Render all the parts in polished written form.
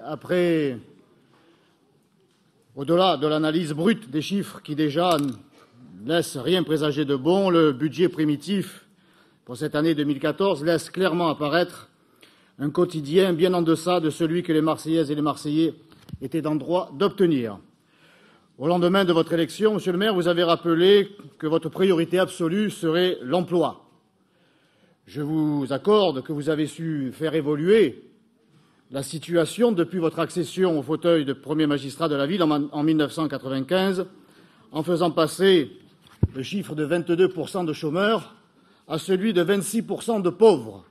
après, au-delà de l'analyse brute des chiffres qui déjà ne laissent rien présager de bon, le budget primitif pour cette année 2014 laisse clairement apparaître un quotidien bien en deçà de celui que les Marseillaises et les Marseillais étaient en droit d'obtenir. Au lendemain de votre élection, Monsieur le maire, vous avez rappelé que votre priorité absolue serait l'emploi. Je vous accorde que vous avez su faire évoluer la situation depuis votre accession au fauteuil de premier magistrat de la ville en 1995, en faisant passer le chiffre de 22% de chômeurs à celui de 26% de pauvres.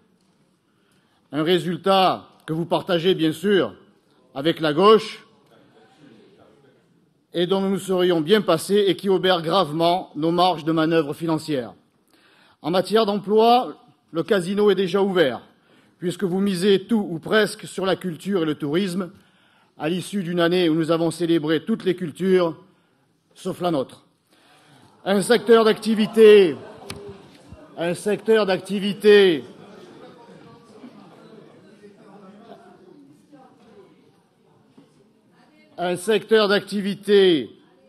Un résultat que vous partagez bien sûr avec la gauche et dont nous nous serions bien passés et qui obère gravement nos marges de manœuvre financières. En matière d'emploi, le casino est déjà ouvert, puisque vous misez tout ou presque sur la culture et le tourisme, à l'issue d'une année où nous avons célébré toutes les cultures, sauf la nôtre. Un secteur d'activité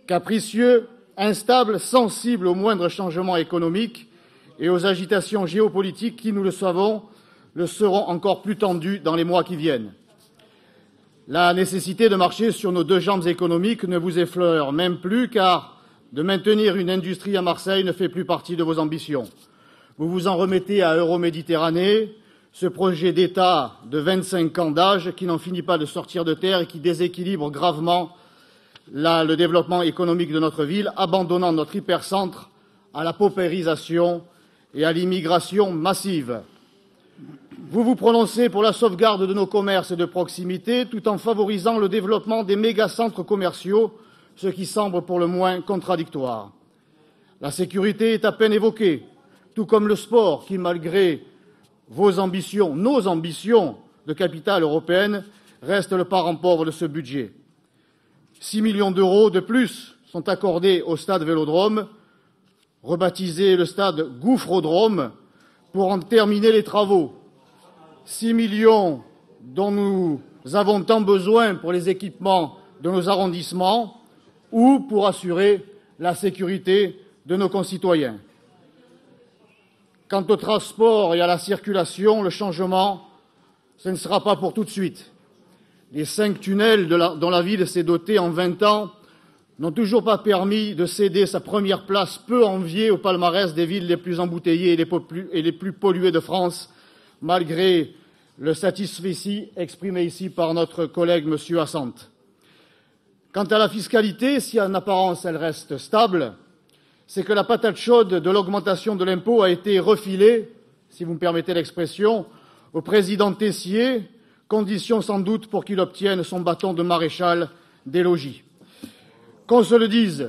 capricieux, instable, sensible aux moindres changements économiques et aux agitations géopolitiques qui, nous le savons, le seront encore plus tendues dans les mois qui viennent. La nécessité de marcher sur nos deux jambes économiques ne vous effleure même plus, car de maintenir une industrie à Marseille ne fait plus partie de vos ambitions. Vous vous en remettez à Euroméditerranée, ce projet d'État de 25 ans d'âge qui n'en finit pas de sortir de terre et qui déséquilibre gravement le développement économique de notre ville, abandonnant notre hypercentre à la paupérisation et à l'immigration massive. Vous vous prononcez pour la sauvegarde de nos commerces de proximité tout en favorisant le développement des mégacentres commerciaux, ce qui semble pour le moins contradictoire. La sécurité est à peine évoquée, tout comme le sport qui, malgré vos ambitions, nos ambitions de capitale européenne, reste le parent pauvre de ce budget. 6 millions d'euros de plus sont accordés au stade Vélodrome, rebaptisé le stade Gouffrodrome, pour en terminer les travaux. 6 millions dont nous avons tant besoin pour les équipements de nos arrondissements ou pour assurer la sécurité de nos concitoyens. Quant au transport et à la circulation, le changement, ce ne sera pas pour tout de suite. Les 5 tunnels dont la ville s'est dotée en 20 ans n'ont toujours pas permis de céder sa première place peu enviée au palmarès des villes les plus embouteillées et les plus polluées de France, malgré le satisfecit exprimé ici par notre collègue M. Assante. Quant à la fiscalité, si en apparence elle reste stable, c'est que la patate chaude de l'augmentation de l'impôt a été refilée, si vous me permettez l'expression, au président Tessier, condition sans doute pour qu'il obtienne son bâton de maréchal des logis. Qu'on se le dise,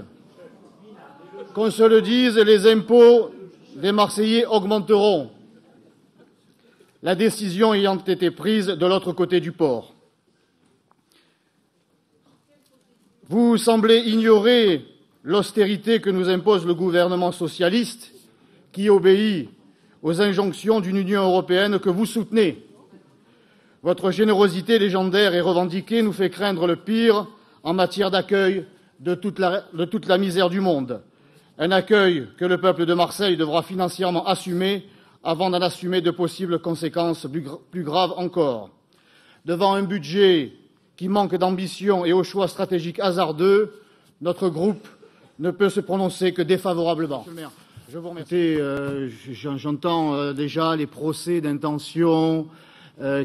les impôts des Marseillais augmenteront, la décision ayant été prise de l'autre côté du port. Vous semblez ignorer l'austérité que nous impose le gouvernement socialiste, qui obéit aux injonctions d'une Union européenne que vous soutenez. Votre générosité légendaire et revendiquée nous fait craindre le pire en matière d'accueil de toute la misère du monde. Un accueil que le peuple de Marseille devra financièrement assumer avant d'en assumer de possibles conséquences plus graves encore. Devant un budget qui manque d'ambition et aux choix stratégiques hasardeux, notre groupe ne peut se prononcer que défavorablement. Monsieur le maire, je vous remercie. J'entends déjà les procès d'intention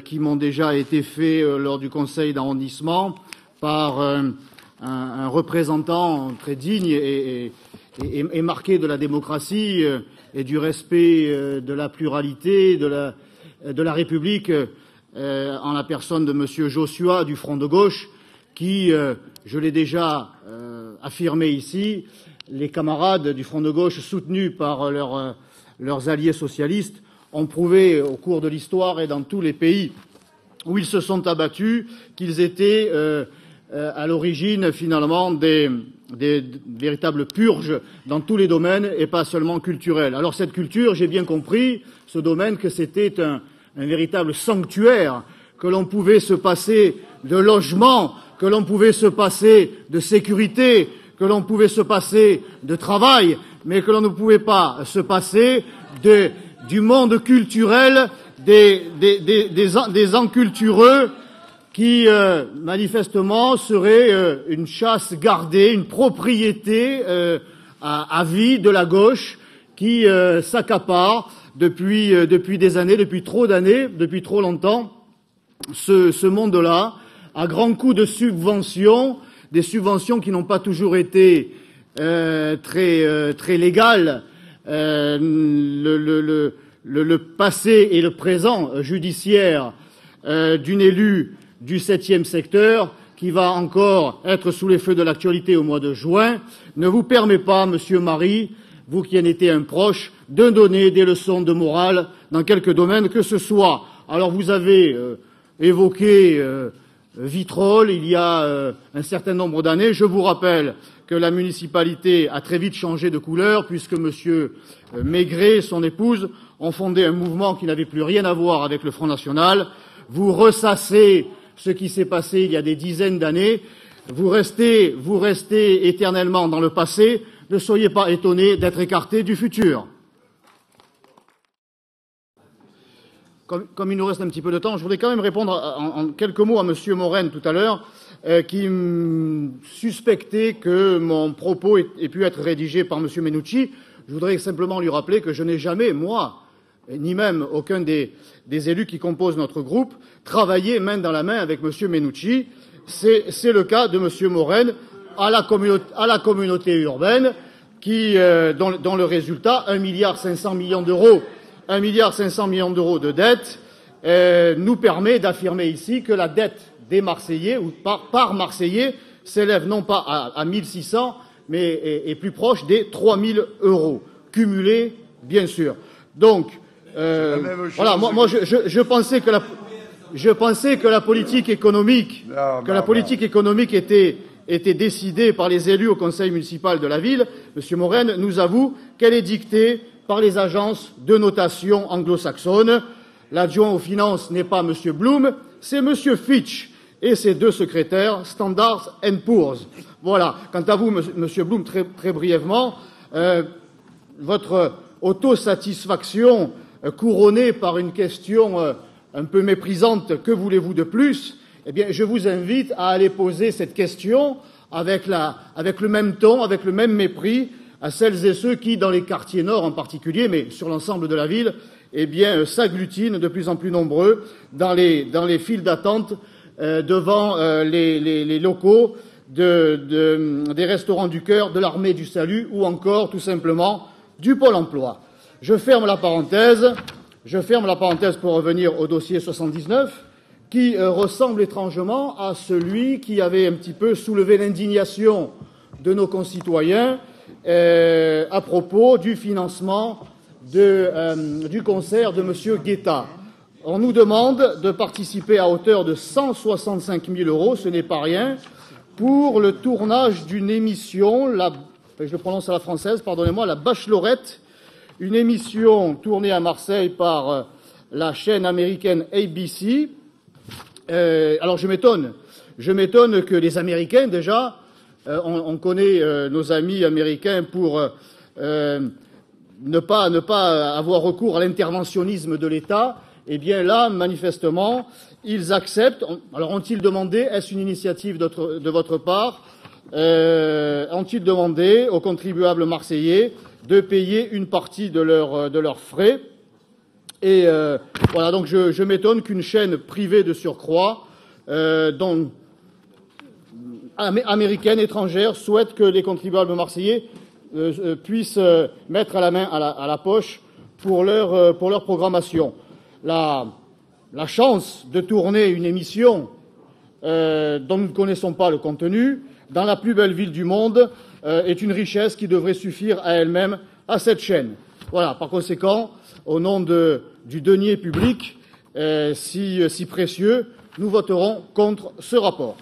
qui m'ont déjà été faits lors du conseil d'arrondissement par un représentant très digne et marqué de la démocratie et du respect de la pluralité de la République en la personne de M. Joshua du Front de gauche qui, je l'ai déjà affirmé ici, les camarades du Front de gauche soutenus par leurs alliés socialistes ont prouvé au cours de l'histoire et dans tous les pays où ils se sont abattus qu'ils étaient à l'origine finalement des véritables purges dans tous les domaines et pas seulement culturels. Alors cette culture, j'ai bien compris, ce domaine, que c'était un véritable sanctuaire que l'on pouvait se passer de logement, que l'on pouvait se passer de sécurité, que l'on pouvait se passer de travail, mais que l'on ne pouvait pas se passer du monde culturel, des encultureux qui, manifestement, seraient une chasse gardée, une propriété à vie de la gauche qui s'accapare depuis des années, depuis trop d'années, depuis trop longtemps, ce monde-là, à grands coups de subventions, des subventions qui n'ont pas toujours été très légales. Le passé et le présent judiciaire d'une élue du 7e secteur, qui va encore être sous les feux de l'actualité au mois de juin, ne vous permet pas, Monsieur Marie, vous qui en étiez un proche, de donner des leçons de morale dans quelque domaine que ce soit. Alors vous avez évoqué Vitrolles il y a un certain nombre d'années. Je vous rappelle que la municipalité a très vite changé de couleur puisque M. Maigret et son épouse ont fondé un mouvement qui n'avait plus rien à voir avec le Front National. Vous ressassez ce qui s'est passé il y a des dizaines d'années. Vous restez éternellement dans le passé. Ne soyez pas étonnés d'être écartés du futur. Comme il nous reste un petit peu de temps, je voudrais quand même répondre en quelques mots à M. Morenne tout à l'heure, qui suspectait que mon propos ait pu être rédigé par M. Menucci. Je voudrais simplement lui rappeler que je n'ai jamais, moi, ni même aucun des élus qui composent notre groupe, travaillé main dans la main avec M. Menucci. C'est le cas de M. Morenne à la communauté urbaine, dont le résultat, 1,5 milliard d'euros, 1,5 milliard d'euros de dette, nous permet d'affirmer ici que la dette des Marseillais, ou par Marseillais, s'élève non pas à 1 600, mais est plus proche des 3 000 euros, cumulés, bien sûr. Donc, voilà, moi je pensais que la politique économique, était décidée par les élus au conseil municipal de la ville. M. Morenne nous avoue qu'elle est dictée par les agences de notation anglo-saxonnes. L'adjoint aux finances n'est pas M. Bloom, c'est M. Fitch et ses deux secrétaires, Standard & Poor's. Voilà. Quant à vous, M. Bloom, très brièvement, votre autosatisfaction couronnée par une question un peu méprisante, que voulez-vous de plus? Eh bien, je vous invite à aller poser cette question avec le même ton, avec le même mépris, à celles et ceux qui, dans les quartiers nord en particulier, mais sur l'ensemble de la ville, eh bien, s'agglutinent de plus en plus nombreux dans les files d'attente devant les locaux des Restos du Cœur, de l'Armée du Salut ou encore, tout simplement, du Pôle emploi. Je ferme la parenthèse pour revenir au dossier 79, qui ressemble étrangement à celui qui avait un petit peu soulevé l'indignation de nos concitoyens à propos du financement du concert de M. Guetta. On nous demande de participer à hauteur de 165 000 €, ce n'est pas rien, pour le tournage d'une émission, je le prononce à la française, pardonnez-moi, La Bachelorette, une émission tournée à Marseille par la chaîne américaine ABC. Alors je m'étonne que les Américains, déjà, on connaît nos amis américains pour ne pas avoir recours à l'interventionnisme de l'État. Eh bien là, manifestement, ils acceptent. Alors ont-ils demandé, est-ce une initiative de votre part, ont-ils demandé aux contribuables marseillais de payer une partie de leurs frais? Et voilà, donc je m'étonne qu'une chaîne privée de surcroît, américaine, étrangère, souhaite que les contribuables marseillais puissent mettre la main à la poche pour leur programmation. La chance de tourner une émission dont nous ne connaissons pas le contenu dans la plus belle ville du monde est une richesse qui devrait suffire à elle-même à cette chaîne. Voilà, par conséquent, au nom du denier public si précieux, nous voterons contre ce rapport.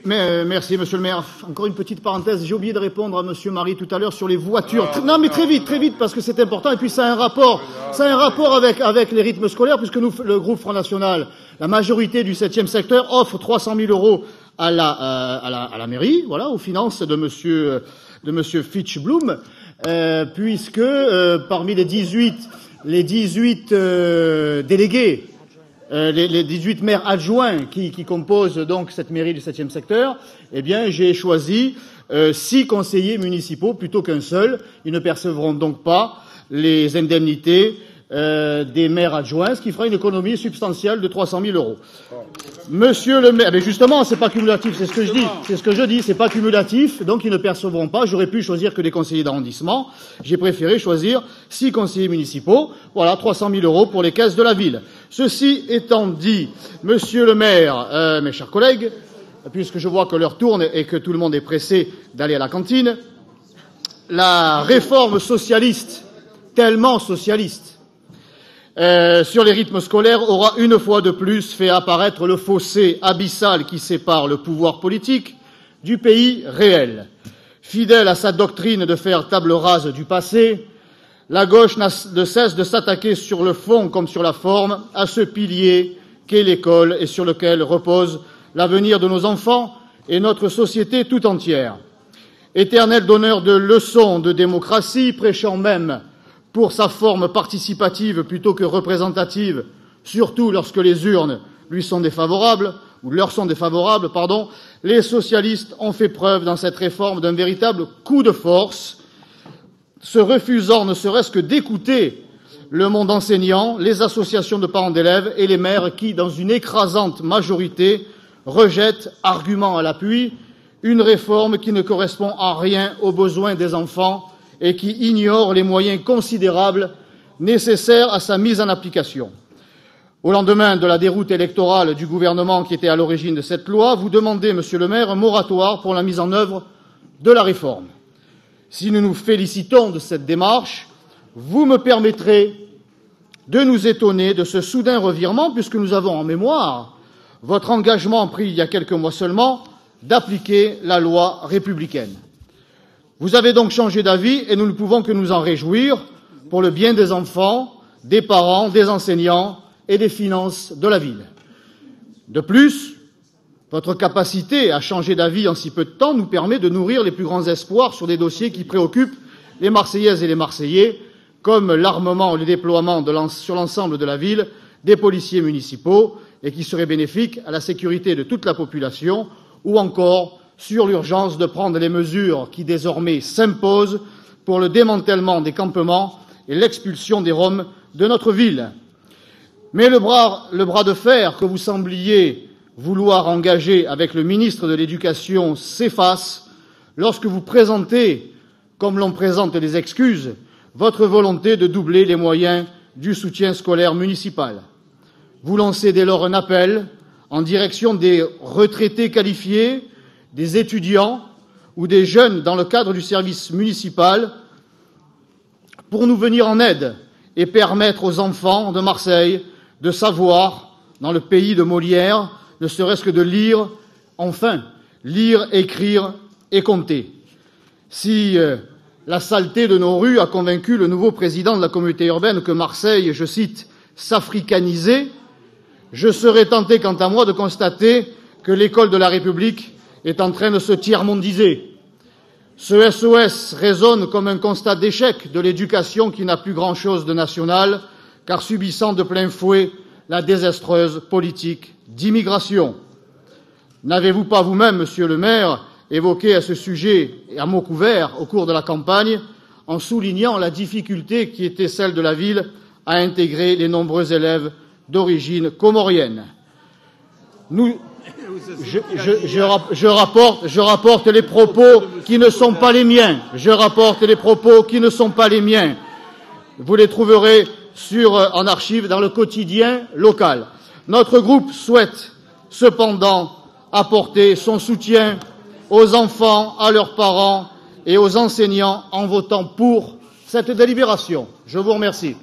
Merci, monsieur le maire. Encore une petite parenthèse. J'ai oublié de répondre à monsieur Marie tout à l'heure sur les voitures. Non, mais très vite, parce que c'est important. Et puis, ça a un rapport. Ça a un rapport avec les rythmes scolaires, puisque nous, le groupe Front National, la majorité du 7e secteur offre 300 000 € à la mairie, voilà, aux finances de monsieur Fitch-Bloom, puisque, parmi les 18 délégués, les 18 maires adjoints qui composent donc cette mairie du 7e secteur, eh bien, j'ai choisi 6 conseillers municipaux plutôt qu'un seul. Ils ne percevront donc pas les indemnités des maires adjoints, ce qui fera une économie substantielle de 300 000 €. Monsieur le maire, mais justement, c'est pas cumulatif, c'est ce que je dis. C'est ce que je dis, c'est pas cumulatif, donc ils ne percevront pas. J'aurais pu choisir que des conseillers d'arrondissement. J'ai préféré choisir 6 conseillers municipaux. Voilà, 300 000 € pour les caisses de la ville. Ceci étant dit, monsieur le maire, mes chers collègues, puisque je vois que l'heure tourne et que tout le monde est pressé d'aller à la cantine, la réforme socialiste, tellement socialiste, sur les rythmes scolaires aura une fois de plus fait apparaître le fossé abyssal qui sépare le pouvoir politique du pays réel. Fidèle à sa doctrine de faire table rase du passé, la gauche ne cesse de s'attaquer sur le fond comme sur la forme à ce pilier qu'est l'école et sur lequel repose l'avenir de nos enfants et notre société tout entière. Éternel donneur de leçons de démocratie, prêchant même pour sa forme participative plutôt que représentative, surtout lorsque les urnes lui sont défavorables, ou leur sont défavorables, les socialistes ont fait preuve dans cette réforme d'un véritable coup de force, se refusant ne serait-ce que d'écouter le monde enseignant, les associations de parents d'élèves et les maires qui, dans une écrasante majorité, rejettent, arguments à l'appui, une réforme qui ne correspond en rien aux besoins des enfants et qui ignore les moyens considérables nécessaires à sa mise en application. Au lendemain de la déroute électorale du gouvernement qui était à l'origine de cette loi, vous demandez, monsieur le maire, un moratoire pour la mise en œuvre de la réforme. Si nous nous félicitons de cette démarche, vous me permettrez de nous étonner de ce soudain revirement, puisque nous avons en mémoire votre engagement pris il y a quelques mois seulement d'appliquer la loi républicaine. Vous avez donc changé d'avis et nous ne pouvons que nous en réjouir pour le bien des enfants, des parents, des enseignants et des finances de la ville. De plus, votre capacité à changer d'avis en si peu de temps nous permet de nourrir les plus grands espoirs sur des dossiers qui préoccupent les Marseillaises et les Marseillais, comme l'armement et le déploiement sur l'ensemble de la ville des policiers municipaux et qui seraient bénéfiques à la sécurité de toute la population, ou encore sur l'urgence de prendre les mesures qui désormais s'imposent pour le démantèlement des campements et l'expulsion des Roms de notre ville. Mais le bras de fer que vous sembliez vouloir engager avec le ministre de l'Éducation s'efface lorsque vous présentez, comme l'on présente les excuses, votre volonté de doubler les moyens du soutien scolaire municipal. Vous lancez dès lors un appel en direction des retraités qualifiés, des étudiants ou des jeunes dans le cadre du service municipal pour nous venir en aide et permettre aux enfants de Marseille de savoir, dans le pays de Molière, ne serait-ce que de lire, enfin, lire, écrire et compter. Si la saleté de nos rues a convaincu le nouveau président de la communauté urbaine que Marseille, je cite, « s'africanisait », je serais tenté, quant à moi, de constater que l'école de la République est en train de se tiers-mondiser. Ce SOS résonne comme un constat d'échec de l'éducation qui n'a plus grand-chose de national, car subissant de plein fouet la désastreuse politique d'immigration. N'avez-vous pas vous-même, monsieur le maire, évoqué à ce sujet et à mots couverts au cours de la campagne, en soulignant la difficulté qui était celle de la ville à intégrer les nombreux élèves d'origine comorienne? Je rapporte les propos qui ne sont pas les miens. Je rapporte les propos qui ne sont pas les miens. Vous les trouverez en archive dans le quotidien local. Notre groupe souhaite cependant apporter son soutien aux enfants, à leurs parents et aux enseignants en votant pour cette délibération. Je vous remercie.